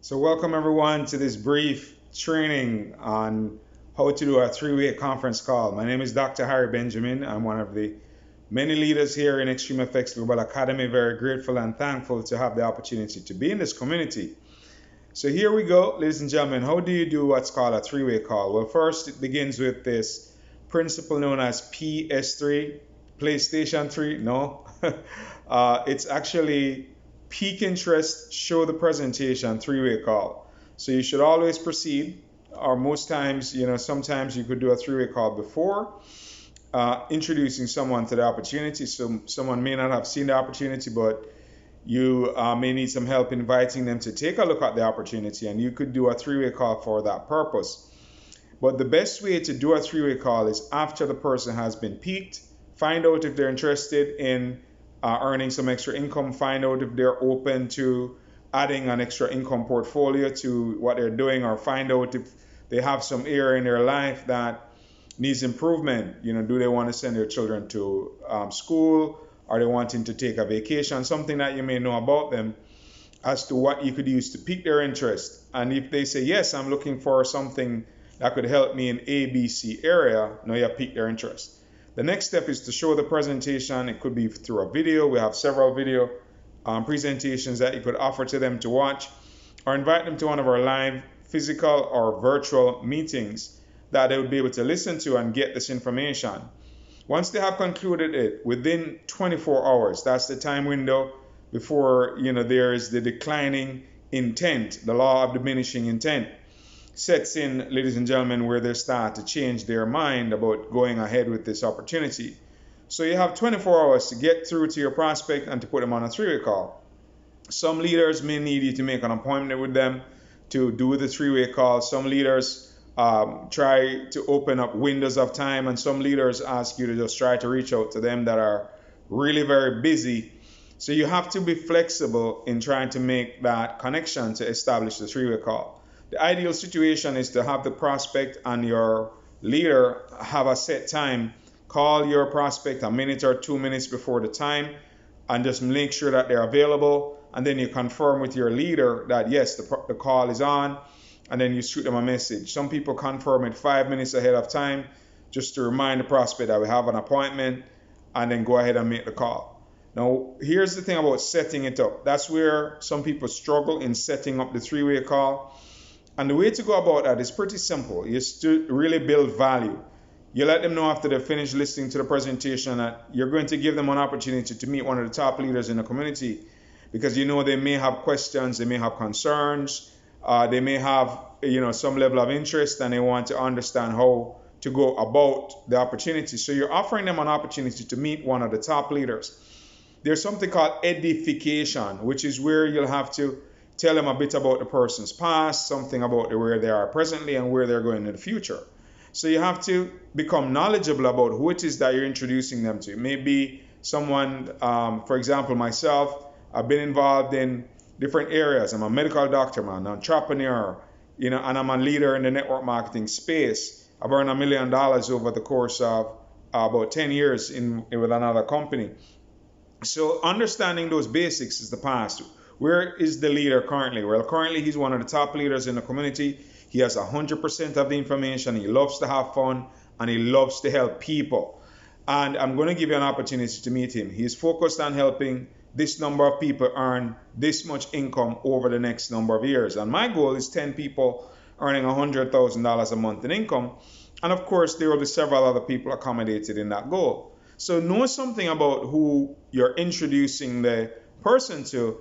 So welcome everyone to this brief training on how to do a three-way conference call. My name is Dr. Harry Benjamin. I'm one of the many leaders here in Extreme Effects Global Academy. Very grateful and thankful to have the opportunity to be in this community. So here we go, ladies and gentlemen. How do you do what's called a three-way call? Well, first it begins with this principle known as PS3, PlayStation 3. No, it's actually peak interest, show the presentation, three-way call. So you should always proceed, or most times, sometimes you could do a three-way call before introducing someone to the opportunity. So someone may not have seen the opportunity, but you may need some help inviting them to take a look at the opportunity, and you could do a three-way call for that purpose. But the best way to do a three-way call is after the person has been piqued, find out if they're interested in earning some extra income, find out if they're open to adding an extra income portfolio to what they're doing, or find out if they have some area in their life that needs improvement. Do they want to send their children to school? Are they wanting to take a vacation? Something that you may know about them as to what you could use to pique their interest. And if they say, yes, I'm looking for something that could help me in ABC area, now you have piqued their interest. The next step is to show the presentation. It could be through a video. We have several video presentations that you could offer to them to watch, or invite them to one of our live physical or virtual meetings that they would be able to listen to and get this information. Once they have concluded it, within 24 hours, that's the time window before there is the declining intent, the law of diminishing intent sets in, ladies and gentlemen, where they start to change their mind about going ahead with this opportunity. So you have 24 hours to get through to your prospect and to put them on a three-way call. Some leaders may need you to make an appointment with them to do the three-way call. Some leaders try to open up windows of time, and some leaders ask you to just try to reach out to them that are really very busy. So you have to be flexible in trying to make that connection to establish the three-way call. The ideal situation is to have the prospect and your leader have a set time. Call your prospect a minute or 2 minutes before the time and just make sure that they're available. And then you confirm with your leader that yes, the call is on, and then you shoot them a message. Some people confirm it 5 minutes ahead of time just to remind the prospect that we have an appointment, and then go ahead and make the call. Now, here's the thing about setting it up. That's where some people struggle in setting up the three-way call. And the way to go about that is pretty simple. Is to really build value. You let them know after they finish listening to the presentation that you're going to give them an opportunity to meet one of the top leaders in the community, because they may have questions, they may have concerns, they may have some level of interest, and they want to understand how to go about the opportunity. So you're offering them an opportunity to meet one of the top leaders. There's something called edification, which is where you'll have to tell them a bit about the person's past, something about where they are presently and where they're going in the future. So you have to become knowledgeable about who it is that you're introducing them to. It may be someone, for example, myself, I've been involved in different areas. I'm a medical doctor, man, an entrepreneur, and I'm a leader in the network marketing space. I've earned $1 million over the course of about 10 years with another company. So understanding those basics is the past. Where is the leader currently? Well, currently he's one of the top leaders in the community. He has 100% of the information. He loves to have fun, and he loves to help people. And I'm going to give you an opportunity to meet him. He's focused on helping this number of people earn this much income over the next number of years. And my goal is 10 people earning $100,000 a month in income. And of course, there will be several other people accommodated in that goal. So know something about who you're introducing the person to,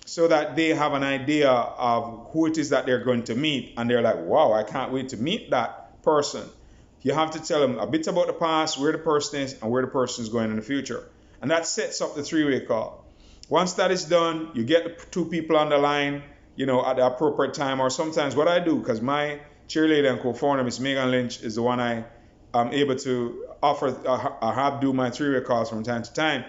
so that they have an idea of who it is that they're going to meet, and they're like, wow, I can't wait to meet that person. You have to tell them a bit about the past, where the person is, and where the person is going in the future. And that sets up the three-way call. Once that is done, you get the two people on the line, at the appropriate time. Or sometimes what I do, because my cheerleader and co-founder, Miss Megan Lynch, is the one I am able to offer, I have do my three-way calls from time to time.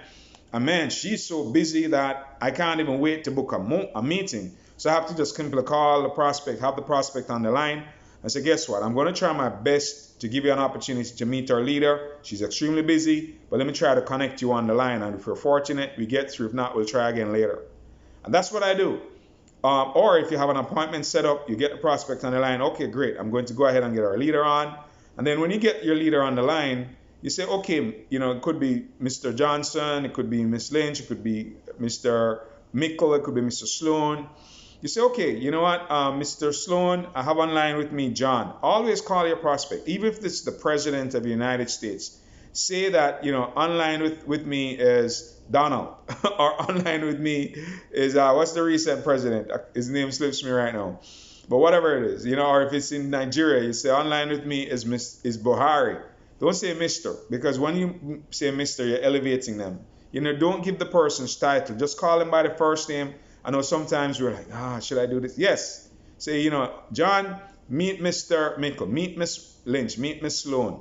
And man, she's so busy that I can't even wait to book a meeting. So I have to just simply call the prospect, have the prospect on the line, and say, guess what? I'm going to try my best to give you an opportunity to meet our leader. She's extremely busy, but let me try to connect you on the line. And if we're fortunate, we get through. If not, we'll try again later. And that's what I do. Or if you have an appointment set up, you get the prospect on the line. Okay, great. I'm going to go ahead and get our leader on. And then when you get your leader on the line, you say, okay, it could be Mr. Johnson, it could be Miss Lynch, it could be Mr. Mickle, it could be Mr. Sloan. You say, okay, you know what, Mr. Sloan, I have online with me John. Always call your prospect, even if it's the President of the United States. Say that, online with me is Donald, or online with me is, what's the recent president? His name slips me right now. But whatever it is, or if it's in Nigeria, you say online with me is Buhari. Don't say Mr. because when you say Mr., you're elevating them. Don't give the person's title. Just call them by the first name. I know sometimes we're like, should I do this? Yes. Say, John, meet Mr. Mickle, meet Miss Lynch, meet Miss Sloan,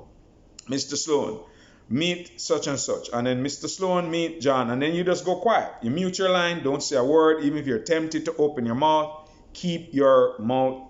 Mr. Sloan, meet such and such. And then Mr. Sloan, meet John. And then you just go quiet. You mute your line. Don't say a word. Even if you're tempted to open your mouth, keep your mouth.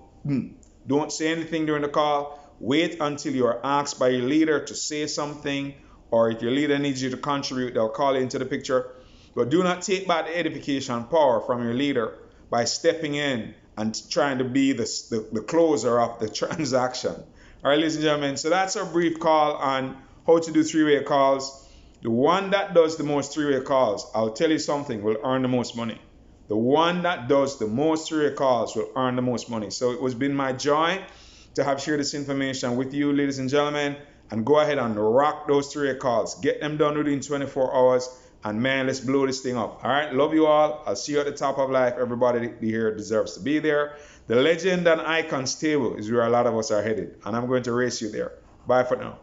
Don't say anything during the call. Wait until you are asked by your leader to say something, or if your leader needs you to contribute, they'll call you into the picture. But do not take back the edification power from your leader by stepping in and trying to be the closer of the transaction. All right, ladies and gentlemen, so that's our brief call on how to do three-way calls. The one that does the most three-way calls, I'll tell you something, will earn the most money. The one that does the most three-way calls will earn the most money. So it has been my joy to have shared this information with you, ladies and gentlemen, and go ahead and rock those three-way calls. Get them done within 24 hours. And man, let's blow this thing up. All right, love you all. I'll see you at the top of life. Everybody here deserves to be there. The legend and icons table is where a lot of us are headed, and I'm going to race you there. Bye for now.